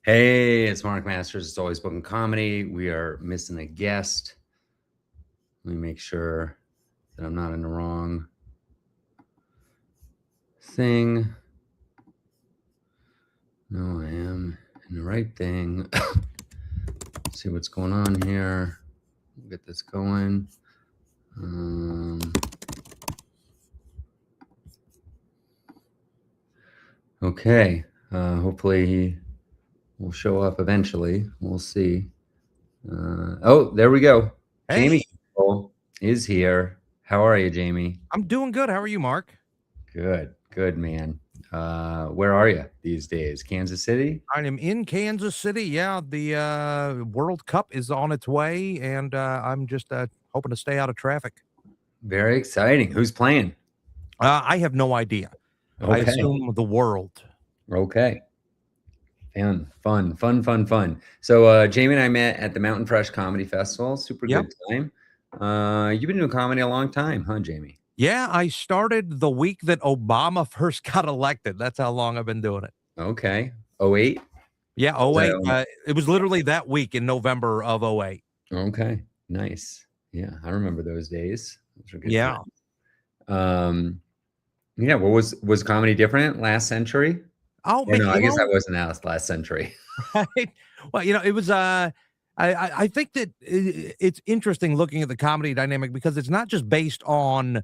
Hey, it's Mark Masters. It's Always Bookin Comedy. We are missing a guest. Let me make sure that I'm not in the wrong thing. No, I am in the right thing. See what's going on here. We'll get this going. Okay. Hopefully he will show up eventually. We'll see. Oh, there we go. Hey. Jamie Campbell is here. How are you, Jamie? I'm doing good. How are you, Mark? Good, man. Where are you these days? Kansas City? I am in Kansas City. Yeah, the World Cup is on its way, and I'm just hoping to stay out of traffic. Very exciting. Who's playing? I have no idea. I Okay. assume the world. Okay. Fun. So Jamie and I met at the Mountain Fresh Comedy Festival. Super Yep. good time. You've been doing comedy a long time, huh, Jamie? Yeah, I started the week that Obama first got elected. That's how long I've been doing it. Okay. 08? Yeah, '08. So, It was literally that week in November of '08. okay. Nice. Yeah, I remember those days. Those were good Yeah. times. Yeah, what was comedy different last century? Oh, Or man, no, I guess that wasn't last century. right? Well, it was I think that it's interesting looking at the comedy dynamic because it's not just based on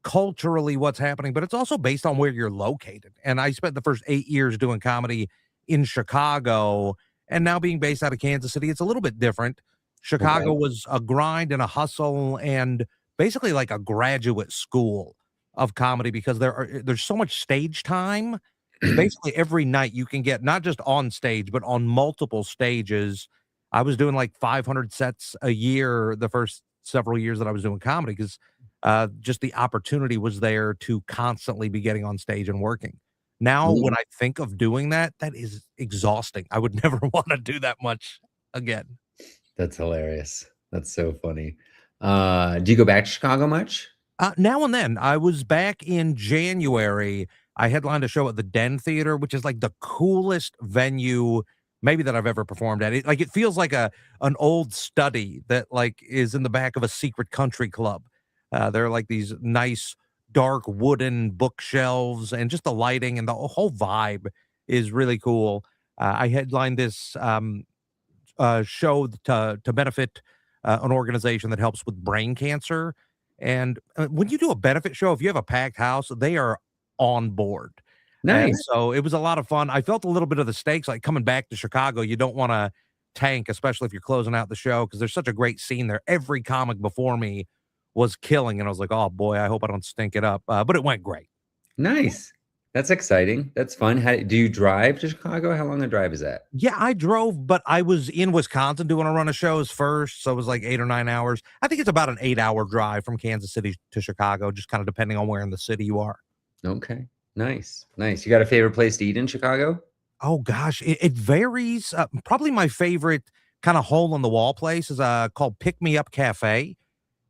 culturally what's happening, but it's also based on where you're located. And I spent the first 8 years doing comedy in Chicago, and now being based out of Kansas City, it's a little bit different. Chicago Okay. was a grind and a hustle and basically like a graduate school of comedy because there's so much stage time. Basically every night you can get not just on stage, but on multiple stages. I was doing like 500 sets a year the first several years that I was doing comedy because just the opportunity was there to constantly be getting on stage and working. Now, Mm, when I think of doing that, that is exhausting. I would never want to do that much again. That's hilarious. That's so funny. Do you go back to Chicago much? Now and then, I was back in January. I headlined a show at the Den Theater, which is like the coolest venue maybe that I've ever performed at. It feels like an old study that like is in the back of a secret country club. There are like these nice dark wooden bookshelves and just the lighting and the whole vibe is really cool. I headlined this show to benefit an organization that helps with brain cancer. And when you do a benefit show, if you have a packed house, they are on board. And Nice. so it was a lot of fun. I felt a little bit of the stakes, like coming back to Chicago. You don't want to tank, especially if you're closing out the show, because there's such a great scene there. Every comic before me was killing, and I was like, oh boy, I hope I don't stink it up. But it went great. Nice. That's exciting. That's fun. How do you drive to Chicago? How long a drive is that? Yeah, I drove, but I was in Wisconsin doing a run of shows first, so it was like 8 or 9 hours. I think it's about an 8-hour drive from Kansas City to Chicago, just kind of depending on where in the city you are. Okay. Nice. You got a favorite place to eat in Chicago? Oh gosh, it varies. Probably my favorite kind of hole in the wall place is called Pick Me Up Cafe.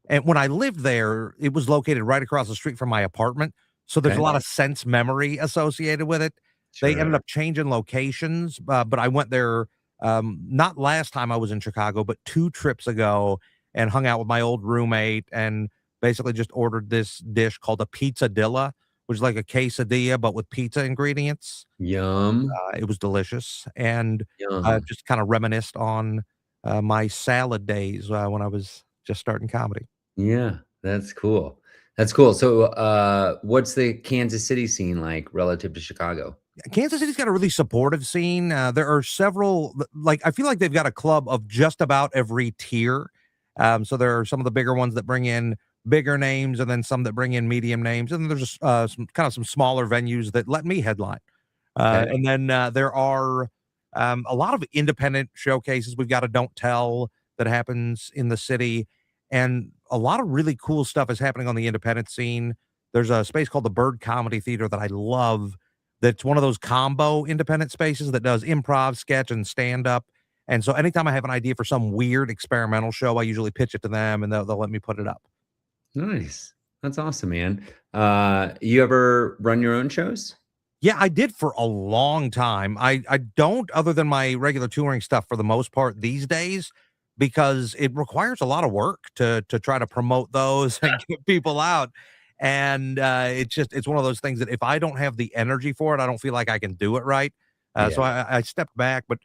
And when I lived there, it was located right across the street from my apartment. So there's Okay. a lot of sense memory associated with it. They ended Sure. up changing locations, but I went there not last time I was in Chicago, but 2 trips ago and hung out with my old roommate and basically just ordered this dish called a pizzadilla, which is like a quesadilla but with pizza ingredients. Yum. It was delicious and Yum. just kind of reminisced on my salad days when I was just starting comedy. Yeah, that's cool. That's cool. So, what's the Kansas City scene like relative to Chicago? Kansas City's got a really supportive scene. There are several, like, I feel like they've got a club of just about every tier. So there are some of the bigger ones that bring in bigger names, and then some that bring in medium names, and then there's just some smaller venues that let me headline. Okay. And then there are a lot of independent showcases. We've got a Don't Tell that happens in the city, and a lot of really cool stuff is happening on the independent scene. There's a space called the Bird Comedy Theater that I love. That's one of those combo independent spaces that does improv, sketch, and stand up. And so anytime I have an idea for some weird experimental show, I usually pitch it to them and they'll let me put it up. Nice. That's awesome, man. You ever run your own shows? Yeah, I did for a long time. I don't, other than my regular touring stuff for the most part these days, because it requires a lot of work to try to promote those and get people out. And it's one of those things that if I don't have the energy for it, I don't feel like I can do it right. So Yeah. I stepped back. But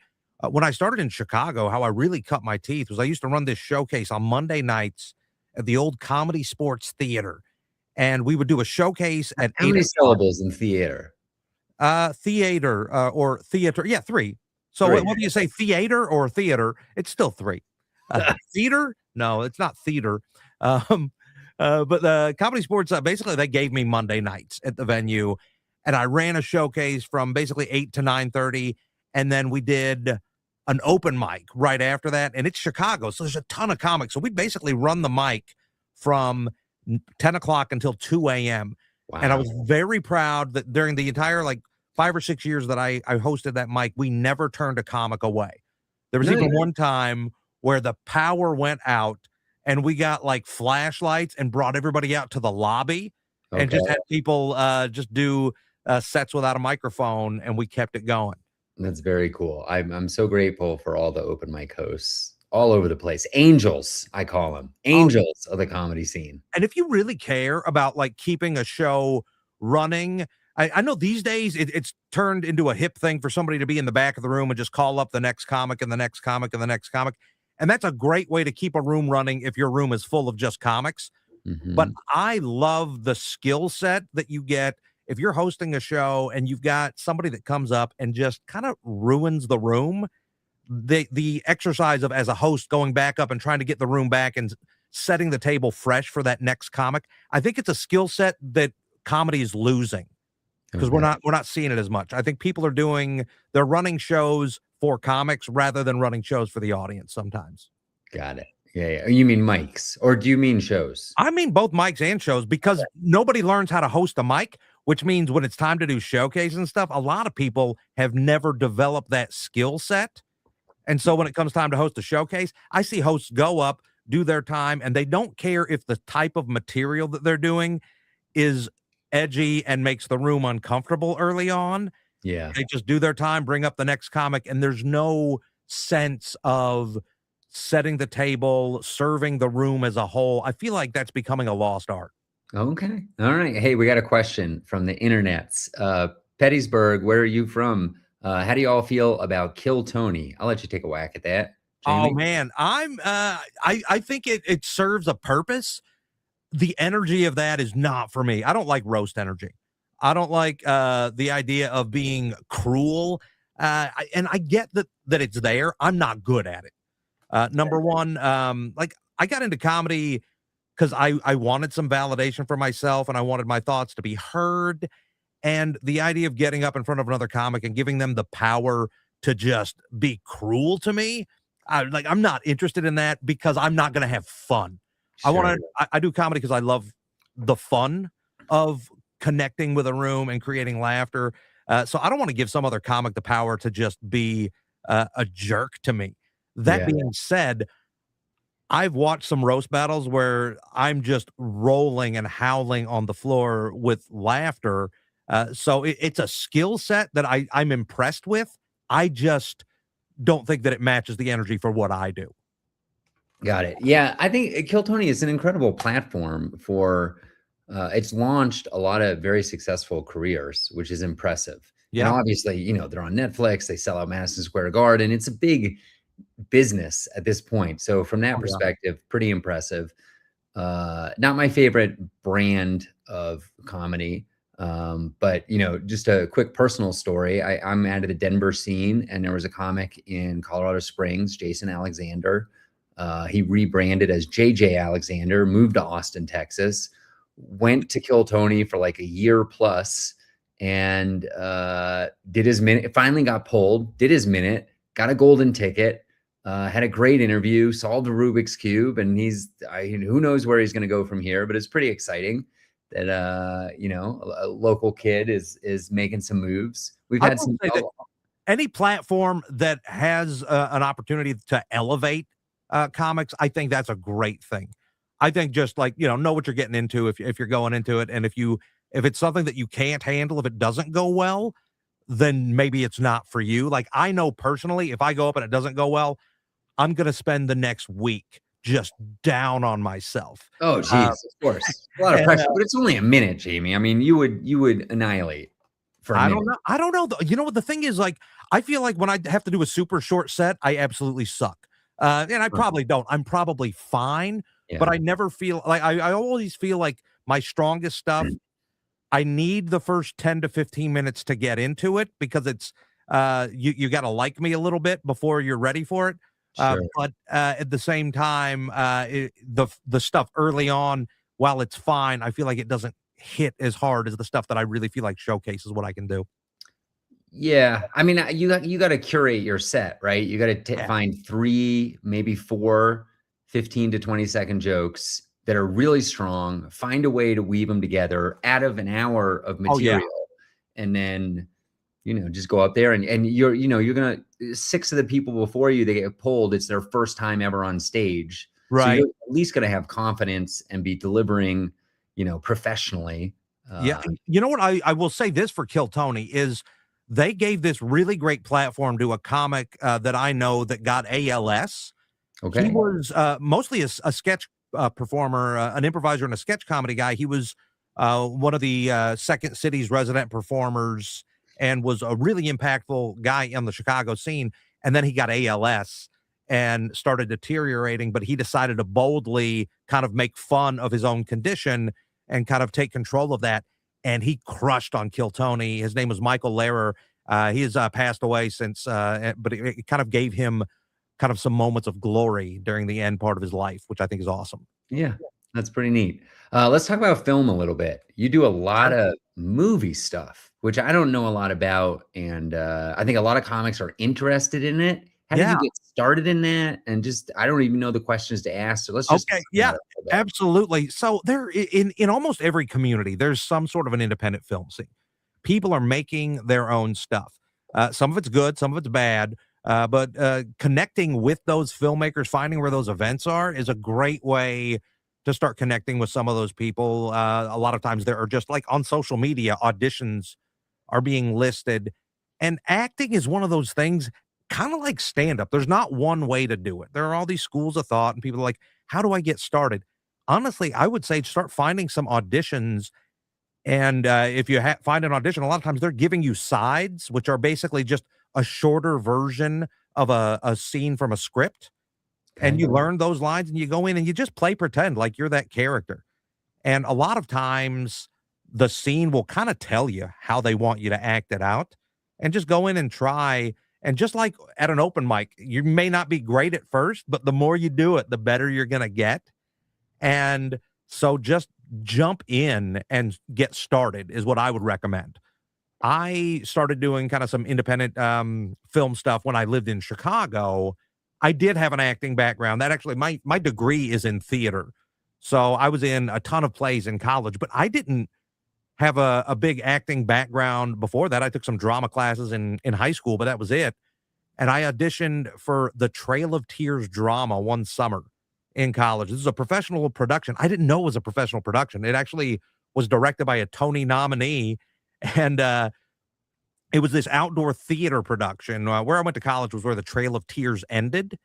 when I started in Chicago, how I really cut my teeth was I used to run this showcase on Monday nights at the old Comedy Sports Theater, and we would do a showcase at How eight many o'clock. syllables in theater? Theater, or theater. Yeah, 3. So Three. whether you say theater or theater, it's still 3. Theater? No, it's not theater. Um, but the Comedy Sports, basically, they gave me Monday nights at the venue, and I ran a showcase from basically 8 to 9:30, and then we did an open mic right after that, and it's Chicago, so there's a ton of comics. So we basically run the mic from 10 o'clock until 2 a.m. And I Wow. was very proud that during the entire, like, 5 or 6 years that I hosted that mic, we never turned a comic away. There was even Nice. one time where the power went out and we got, like, flashlights and brought everybody out to the lobby and Okay. just had people, just do, sets without a microphone, and we kept it going. That's very cool. I'm so grateful for all the open mic hosts all over the place. Angels, I call them. Oh, Angels of the comedy scene. and if you really care about, like, keeping a show running, I know these days it's turned into a hip thing for somebody to be in the back of the room and just call up the next comic and the next comic and the next comic. And that's a great way to keep a room running if your room is full of just comics. But Mhm. I love the skill set that you get if you're hosting a show and you've got somebody that comes up and just kind of ruins the room. The exercise of, as a host, going back up and trying to get the room back and setting the table fresh for that next comic, I think it's a skill set that comedy is losing because we're Okay. not we're not seeing it as much. I think people they're running shows for comics rather than running shows for the audience sometimes. Got it. Yeah, yeah. You mean mics, or do you mean shows? I mean both mics and shows because nobody learns how to host a mic, which means when it's time to do showcase and stuff, a lot of people have never developed that skill set. And so when it comes time to host a showcase, I see hosts go up, do their time, and they don't care if the type of material that they're doing is edgy and makes the room uncomfortable early on. Yeah. They just do their time, bring up the next comic, and there's no sense of setting the table, serving the room as a whole. I feel like that's becoming a lost art. Okay. All right. Hey, we got a question from the internets. Pettysburg, where are you from? How do you all feel about Kill Tony? I'll let you take a whack at that, Oh Jamie. man, I think it serves a purpose. The energy of that is not for me. I don't like roast energy. I don't like the idea of being cruel. And I get that it's there. I'm not good at it. Number one, like, I got into comedy because I wanted some validation for myself and I wanted my thoughts to be heard. And the idea of getting up in front of another comic and giving them the power to just be cruel to me, I'm not interested in that because I'm not going to have fun. Sure. I do comedy because I love the fun of connecting with a room and creating laughter. So I don't want to give some other comic the power to just be a jerk to me. That Yeah. being said, I've watched some roast battles where I'm just rolling and howling on the floor with laughter. So it's a skill set that I'm impressed with. I just don't think that it matches the energy for what I do. Got it. Yeah, I think Kill Tony is an incredible platform for. It's launched a lot of very successful careers, which is impressive. And Yeah. obviously, they're on Netflix. They sell out Madison Square Garden. It's a big business at this point. So from that Oh, yeah. perspective, pretty impressive. Not my favorite brand of comedy. But just a quick personal story. I'm out of the Denver scene, and there was a comic in Colorado Springs, Jason Alexander. He rebranded as JJ Alexander, moved to Austin, Texas, went to Kill Tony for like a year plus, and did his minute. Finally got pulled, did his minute, got a golden ticket, had a great interview, solved a Rubik's Cube, and who knows where he's going to go from here, but it's pretty exciting that a local kid is making some moves. We've I had will some. say that any platform that has an opportunity to elevate comics, I think that's a great thing. I think just, like, know what you're getting into if you're going into it, and if you If it's something that you can't handle, if it doesn't go well, then maybe it's not for you. Like, I know personally, if I go up and it doesn't go well, I'm gonna spend the next week just down on myself. Oh, Uh, geez, of course. A lot of and, pressure, but it's only a minute, Jamie. I mean, you would annihilate for a I don't minute. know. I don't know. You know what the thing is? Like, I feel like when I have to do a super short set, I absolutely suck. And I Huh, probably don't. I'm probably fine, but yeah. I never feel like I always feel like my strongest stuff. I need the first 10 to 15 minutes to get into it because it's you got to like me a little bit before you're ready for it. Sure. But at the same time, the stuff early on, while it's fine, I feel like it doesn't hit as hard as the stuff that I really feel like showcases what I can do. Yeah, I mean, you gotta curate your set, right? You gotta Yeah. find 3, maybe 4, 15 to 20-second jokes that are really strong, find a way to weave them together out of an hour of Oh yeah. material, and then, just go up there and you're gonna 6 of the people before you, they get pulled, it's their first time ever on stage. So you're Right. at least gonna have confidence and be delivering, professionally. Yeah, Uh, you know what? I will say this for Kill Tony is they gave this really great platform to a comic that I know that got ALS. He okay. was mostly a sketch performer, an improviser and a sketch comedy guy. He was one of the Second City's resident performers and was a really impactful guy on the Chicago scene. And then he got ALS and started deteriorating, but he decided to boldly kind of make fun of his own condition and kind of take control of that. And he crushed on Kill Tony. His name was Michael Lehrer. He has passed away since, but it kind of gave him kind of some moments of glory during the end part of his life, which I think is awesome. Yeah, that's pretty neat. Let's talk about film a little bit. You do a lot Sure. of movie stuff, which I don't know a lot about, and I think a lot of comics are interested in it. How did Yeah. you get started in that? And just I don't even know the questions to ask, so let's just Okay. talk about Yeah. it a little bit. Absolutely. So in almost every community, there's some sort of an independent film scene. People are making their own stuff. Some of it's good, some of it's bad. But connecting with those filmmakers, finding where those events are, is a great way to start connecting with some of those people. A lot of times there are just like on social media, auditions are being listed. And acting is one of those things, kind of like stand up. There's not one way to do it. There are all these schools of thought, and people are like, how do I get started? Honestly, I would say start finding some auditions. And if you find an audition, a lot of times they're giving you sides, which are basically just a shorter version of a scene from a script. And Okay. you learn those lines and you go in and you just play pretend like you're that character. And a lot of times the scene will kind of tell you how they want you to act it out, and just go in and try. And just like at an open mic, you may not be great at first, but the more you do it, the better you're going to get. And so just jump in and get started is what I would recommend. I started doing kind of some independent film stuff when I lived in Chicago. I did have an acting background. That actually my degree is in theater. So I was in a ton of plays in college, but I didn't have a big acting background before that. I took some drama classes in high school, but that was it. And I auditioned for the Trail of Tears drama one summer in college. This is a professional production. I didn't know it was a professional production. It actually was directed by a Tony nominee. And it was this outdoor theater production. Where I went to college was where the Trail of Tears ended.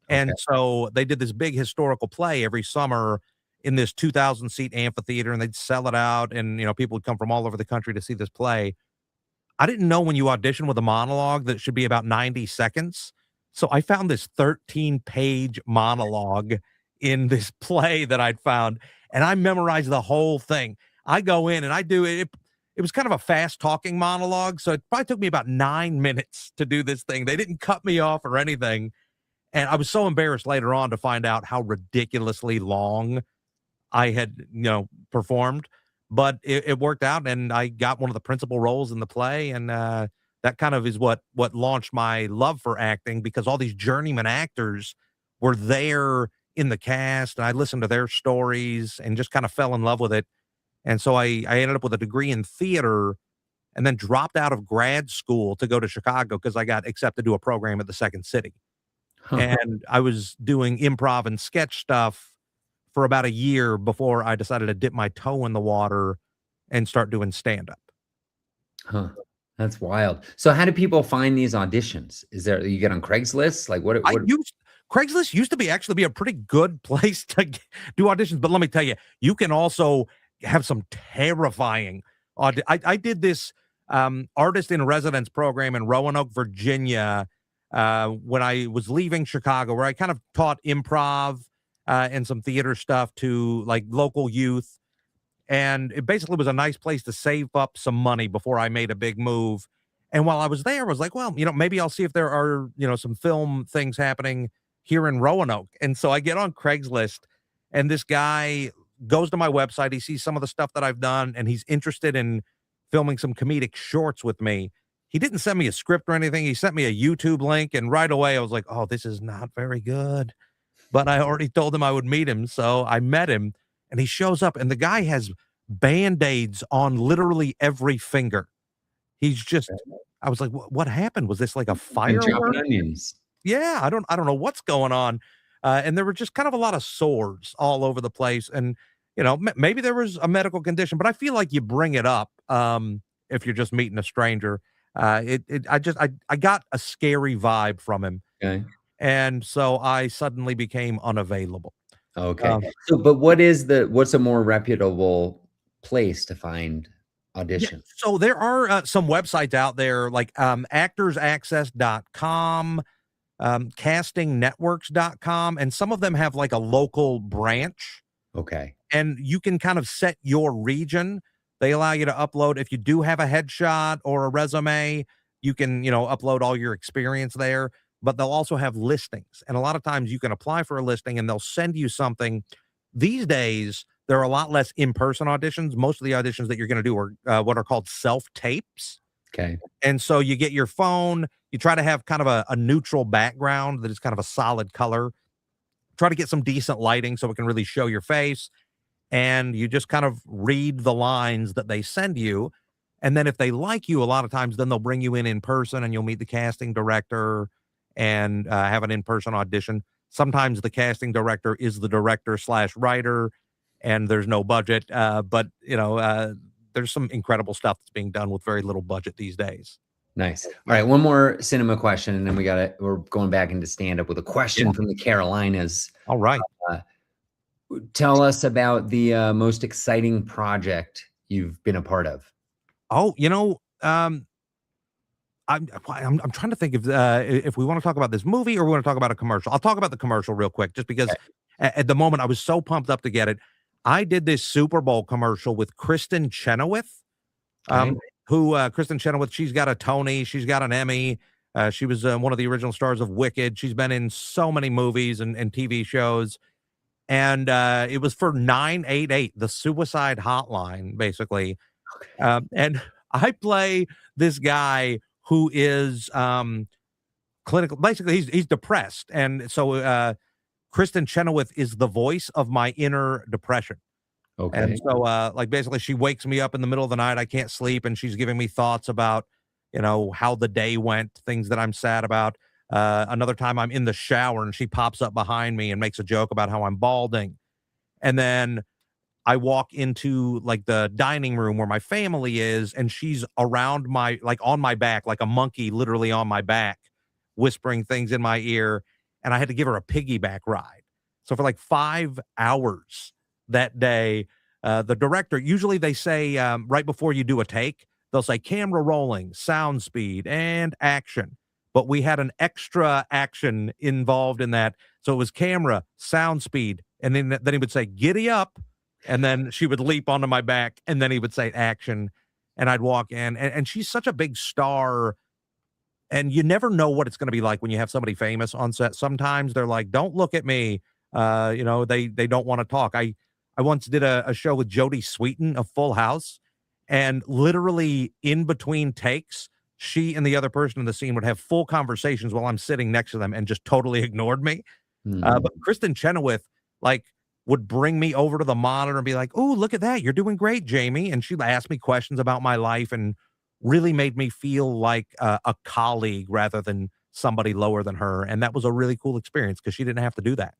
Okay. And so they did this big historical play every summer in this 2,000 seat amphitheater, and they'd sell it out. And, people would come from all over the country to see this play. I didn't know when you audition with a monologue that it should be about 90 seconds. So I found this 13-page monologue in this play that I'd found, and I memorized the whole thing. I go in and I do it. It was kind of a fast talking monologue. So it probably took me about 9 minutes to do this thing. They didn't cut me off or anything. And I was so embarrassed later on to find out how ridiculously long I had, performed, but it worked out, and I got one of the principal roles in the play, and that kind of is what launched my love for acting, because all these journeyman actors were there in the cast, and I listened to their stories and just kind of fell in love with it. And so I ended up with a degree in theater and then dropped out of grad school to go to Chicago because I got accepted to a program at the Second City. And I was doing improv and sketch stuff for about a year before I decided to dip my toe in the water and start doing stand-up. Huh. That's wild. So how do people find these auditions? Is there you get on Craigslist? Like I what used Craigslist used to be actually be a pretty good place to do auditions, but let me tell you, you can also have some terrifying I did this artist in residence program in Roanoke, Virginia, when I was leaving Chicago, where I kind of taught improv and some theater stuff to like local youth. And it basically was a nice place to save up some money before I made a big move. And while I was there, I was like, well, maybe I'll see if there are, some film things happening here in Roanoke. And so I get on Craigslist, and this guy goes to my website. He sees some of the stuff that I've done, and he's interested in filming some comedic shorts with me. He didn't send me a script or anything. He sent me a YouTube link. And right away, I was like, oh, this is not very good. But I already told him I would meet him. So I met him, and he shows up, and the guy has band-aids on literally every finger. He's just I was like, What happened? Was this like a and chopping firework?" onions? Yeah, I don't know what's going on. And there were just kind of a lot of sores all over the place. And, maybe there was a medical condition, but I feel like you bring it up if you're just meeting a stranger. I got a scary vibe from him. Okay. And so I suddenly became unavailable. Okay. Um, So, but what's a more reputable place to find Yeah, auditions? so there are, some websites out there like, actorsaccess.com, castingnetworks.com, and some of them have, like, a local branch, Okay. and you can kind of set your region. They allow you to upload if you do have a headshot or a resume, you can, upload all your experience there, but they'll also have listings, and a lot of times you can apply for a listing, and they'll send you something. These days, there are a lot less in-person auditions. Most of the auditions that you're gonna do are, what are called self-tapes, Okay. and so you get your phone, you try to have kind of a neutral background that is kind of a solid color, try to get some decent lighting so it can really show your face, and you just kind of read the lines that they send you, and then if they like you, a lot of times, then they'll bring you in person, and you'll meet the casting director and, have an in-person audition. Sometimes the casting director is the director/writer, and there's no budget, but, there's some incredible stuff that's being done with very little budget these days. Nice. All right, one more cinema question, and then we're going back into stand-up with a Yeah. question from the Carolinas. All right. Uh, Tell us about the most exciting project you've been a part of. Oh, I'm trying to think if we wanna talk about this movie or we wanna talk about a commercial. I'll talk about the commercial real quick just because Okay. at the moment, I was so pumped up to get it. I did this Super Bowl commercial with Kristen Chenoweth, Okay. Kristen Chenoweth, she's got a Tony, she's got an Emmy, she was, one of the original stars of Wicked, she's been in so many movies and TV shows, and, it was for 988, the suicide hotline, basically, and I play this guy who is, clinical basically, he's depressed, and so, Kristen Chenoweth is the voice of my inner depression. And Okay. so, like, basically, she wakes me up in the middle of the night. I can't sleep, and she's giving me thoughts about, how the day went, things that I'm sad about. Another time, I'm in the shower, and she pops up behind me and makes a joke about how I'm balding. And then I walk into like the dining room where my family is, and she's around like on my back, like a monkey, literally on my back, whispering things in my ear. And I had to give her a piggyback ride. So for like 5 hours that day, the director, usually they say right before you do a take, they'll say camera rolling, sound speed, and action. But we had an extra action involved in that. So it was camera, sound speed, and then he would say, giddy up. And then she would leap onto my back, and then he would say action, and I'd walk in. And she's such a big star, and you never know what it's gonna be like when you have somebody famous on set. Sometimes they're like, "Don't look at me." They don't wanna talk. I once did a show with Jodie Sweetin of Full House, and literally in between takes, she and the other person in the scene would have full conversations while I'm sitting next to them and just totally ignored me. Mhm. But Kristen Chenoweth, like, would bring me over to the monitor and be like, "Oh, look at that. You're doing great, Jamie." And she'd ask me questions about my life and really made me feel like a colleague rather than somebody lower than her. And that was a really cool experience because she didn't have to do that.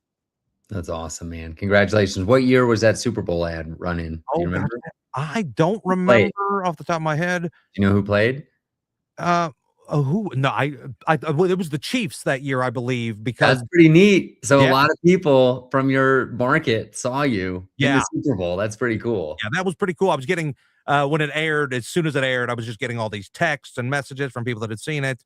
That's awesome, man. Congratulations. What year was that Super Bowl ad run in? Do you Oh gosh, remember? I don't Who played? remember off the top of my head. Do you know who played? Uh, who? No, well, it was the Chiefs that year, I believe, That's because pretty neat. So a yeah, lot of people from your market saw you in the yeah, Super Bowl. That's pretty cool. yeah, that was pretty cool. I was getting when it aired, as soon as it aired, I was just getting all these texts and messages from people that had seen it.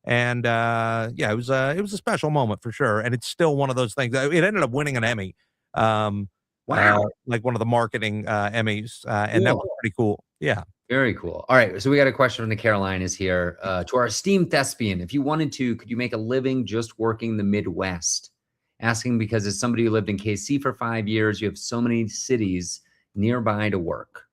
And yeah, it was a special moment for sure. And it's still one of those things. It ended up winning an Emmy. Um Wow. like one of the marketing Emmys. And that was Cool. pretty cool. Yeah. Very cool. All right. So we got a question from the Carolinas here. To our esteemed thespian, if you wanted to, could you make a living just working the Midwest? Asking because as somebody who lived in KC for 5 years, you have so many cities nearby to work.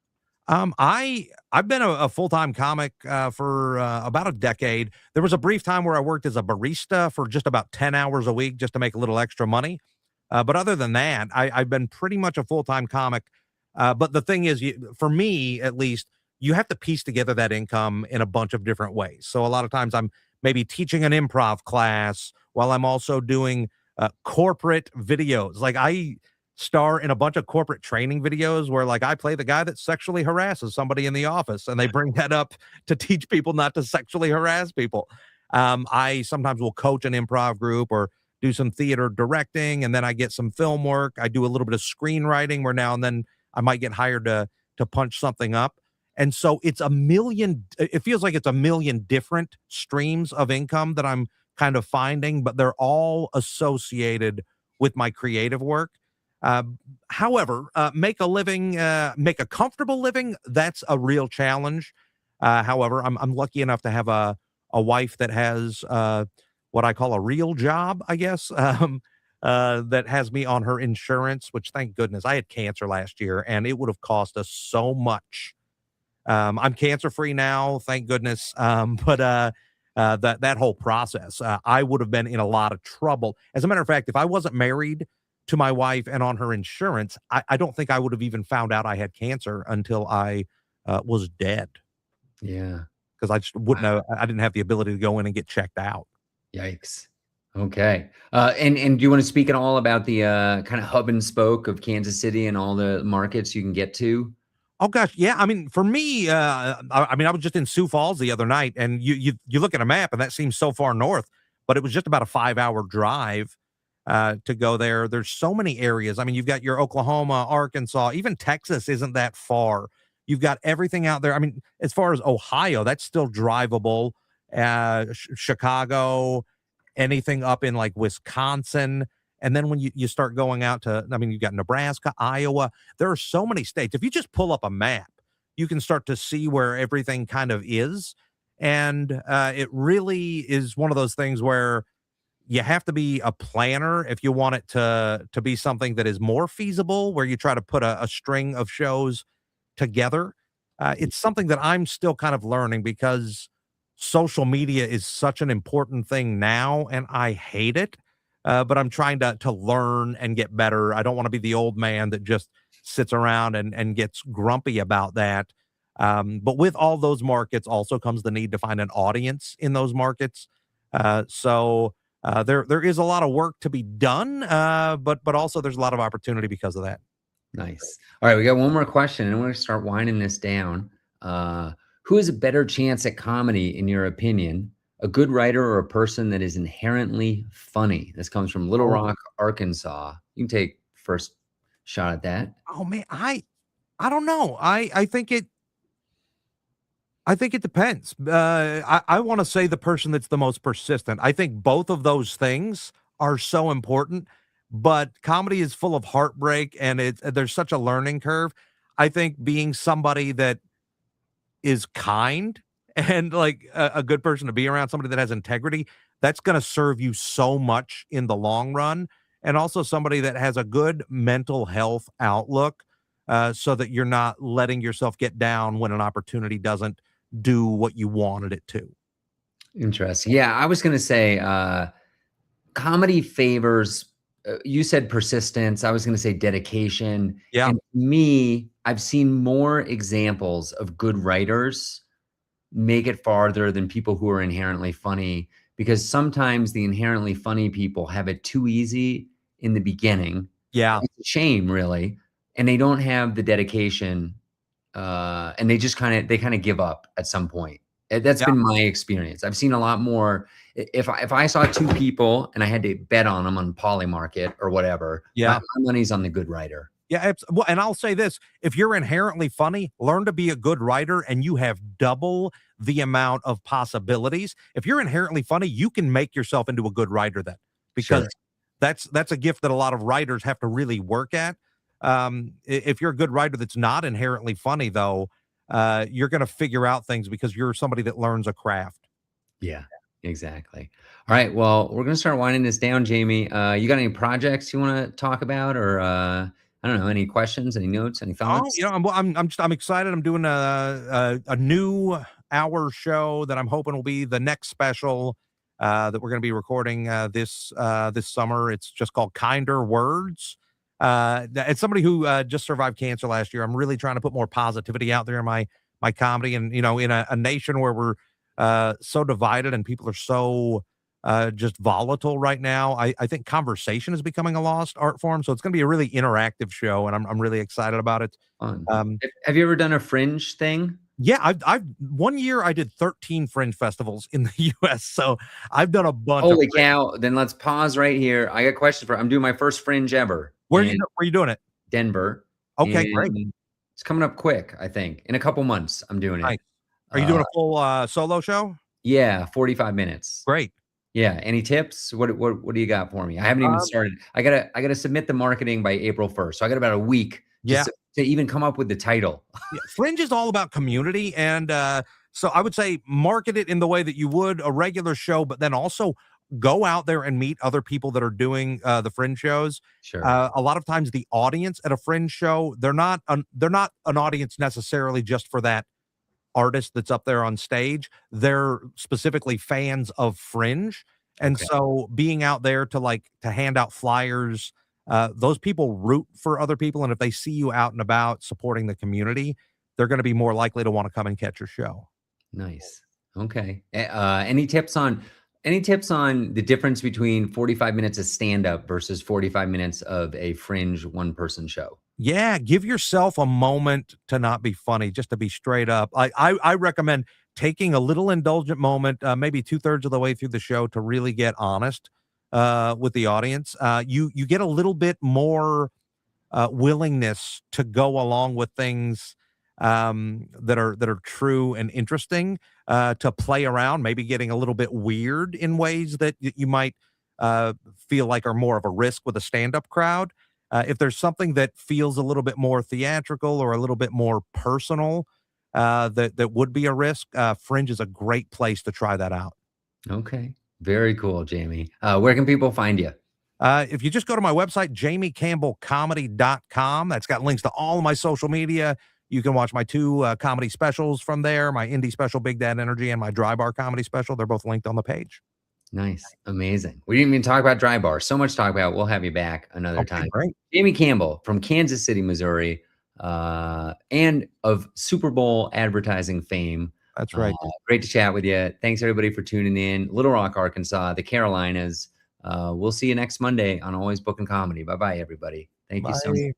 I've been a full-time comic for about a decade. There was a brief time where I worked as a barista for just about 10 hours a week just to make a little extra money. But other than that, I've been pretty much a full-time comic. But the thing is, for me at least, you have to piece together that income in a bunch of different ways. So a lot of times I'm maybe teaching an improv class while I'm also doing corporate videos. Like I star in a bunch of corporate training videos where like I play the guy that sexually harasses somebody in the office and they bring that up to teach people not to sexually harass people. I sometimes will coach an improv group or do some theater directing, and then I get some film work. I do a little bit of screenwriting where now and then I might get hired to punch something up. And so it's a million, it feels like it's a million different streams of income that I'm kind of finding, but they're all associated with my creative work. Uh, however, make a comfortable living, that's a real challenge. However, I'm lucky enough to have a wife that has what I call a real job, I guess, that has me on her insurance, which thank goodness I had cancer last year and it would have cost us so much. I'm cancer free now, thank goodness. But that whole process, I would have been in a lot of trouble. As a matter of fact, if I wasn't married to my wife and on her insurance, I don't think I would have even found out I had cancer until I was dead Yeah. because I just wouldn't Wow. have, I didn't have the ability to go in and get checked out. Yikes. Okay. And do you want to speak at all about the kind of hub and spoke of Kansas City and all the markets you can get to? Oh gosh, yeah. I mean, for me, I mean, I was just in Sioux Falls the other night, and you look at a map, and that seems so far north, but it was just about a 5 hour drive to go there. There's so many areas. I mean, you've got your Oklahoma, Arkansas, even Texas isn't that far. You've got everything out there. I mean, as far as Ohio, that's still drivable. Chicago, anything up in like Wisconsin. And then when you start going out to, I mean, you've got Nebraska, Iowa, there are so many states. If you just pull up a map, you can start to see where everything kind of is. And it really is one of those things where you have to be a planner if you want it to be something that is more feasible, where you try to put a string of shows together. It's something that I'm still kind of learning because social media is such an important thing now, and I hate it. But I'm trying to learn and get better. I don't want to be the old man that just sits around and gets grumpy about that. But with all those markets also comes the need to find an audience in those markets. There is a lot of work to be done, but also there's a lot of opportunity because of that. Nice. All right, we got one more question, and I'm going to start winding this down. Who has a better chance at comedy, in your opinion? A good writer or a person that is inherently funny? This comes from Little Oh, Rock, Arkansas. You can take first shot at that. oh man, I don't know. I think it depends. I want to say the person that's the most persistent. I think both of those things are so important, but comedy is full of heartbreak and there's such a learning curve. I think being somebody that is kind and like a good person to be around, somebody that has integrity, that's going to serve you so much in the long run. And also somebody that has a good mental health outlook so that you're not letting yourself get down when an opportunity doesn't do what you wanted it to. Interesting. Yeah, I was going to say comedy favors, you said persistence. I was going to say dedication. Yeah. And me, I've seen more examples of good writers make it farther than people who are inherently funny, because sometimes the inherently funny people have it too easy in the beginning. Yeah. It's a shame, really. And they don't have the dedication and they kind of give up at some point. That's Yeah. been my experience. I've seen a lot more. If I saw two people and I had to bet on them on Polymarket or whatever, Yeah. my money's on the good writer. Yeah, well, and I'll say this, if you're inherently funny, learn to be a good writer and you have double the amount of possibilities. If you're inherently funny, you can make yourself into a good writer then, because Sure. that's a gift that a lot of writers have to really work at. If you're a good writer that's not inherently funny though, you're going to figure out things because you're somebody that learns a craft. Yeah, exactly. All right. Well, we're gonna start winding this down, Jamie. You got any projects you want to talk about, or I don't know, any questions, any notes, any Oh, thoughts? I'm excited. I'm doing a new hour show that I'm hoping will be the next special that we're going to be recording this summer. It's just called Kinder Words. It's somebody who just survived cancer last year. I'm really trying to put more positivity out there in my comedy, and in a nation where we're so divided and people are so just volatile right now. I think conversation is becoming a lost art form. So it's going to be a really interactive show, and I'm really excited about it. Fun. Um, Have you ever done a fringe thing? yeah, I've 1 year I did 13 fringe festivals in the US. So I've done a bunch of Holy fringe. cow! Then let's pause right here. I got a question for. I'm doing my first fringe ever in Where you doing it? Denver, Okay, great. and it's coming up quick. I think in a couple months I'm doing it. Nice. Are you doing Uh, a full solo show? yeah, 45 minutes. Great. Yeah. Any tips? What do you got for me? I haven't even Um, started. I gotta submit the marketing by April 1st. So I got about a week yeah. just to even come up with the title. Yeah, Fringe is all about community, and so I would say market it in the way that you would a regular show, but then also go out there and meet other people that are doing the Fringe shows. Sure. A lot of times, the audience at a Fringe show they're not an audience necessarily just for that artist that's up there on stage. They're specifically fans of Fringe. And Okay. so being out there to hand out flyers, those people root for other people. And if they see you out and about supporting the community, they're going to be more likely to want to come and catch your show. Nice. Okay. Any tips on the difference between 45 minutes of stand up versus 45 minutes of a fringe one person show? Yeah, give yourself a moment to not be funny, just to be straight up. I recommend taking a little indulgent moment, maybe 2/3 of the way through the show, to really get honest with the audience. You get a little bit more willingness to go along with things that are true and interesting, to play around, maybe getting a little bit weird in ways that you might feel like are more of a risk with a stand-up crowd. If there's something that feels a little bit more theatrical or a little bit more personal, that would be a risk, Fringe is a great place to try that out. Okay. Very cool, Jamie. Where can people find you? If you just go to my website, jamiecampbellcomedy.com, that's got links to all of my social media. You can watch my two comedy specials from there, my indie special, Big Dad Energy, and my Dry Bar comedy special. They're both linked on the page. Nice. Amazing. We didn't even talk about Dry Bar. So much to talk about. We'll have you back another Okay, time. great. Jamie Campbell from Kansas City, Missouri, and of Super Bowl advertising fame. That's right. Great to chat with you. Thanks everybody for tuning in. Little Rock, Arkansas, the Carolinas. We'll see you next Monday on Always Bookin Comedy. Bye bye, everybody. Thank you so much. Bye.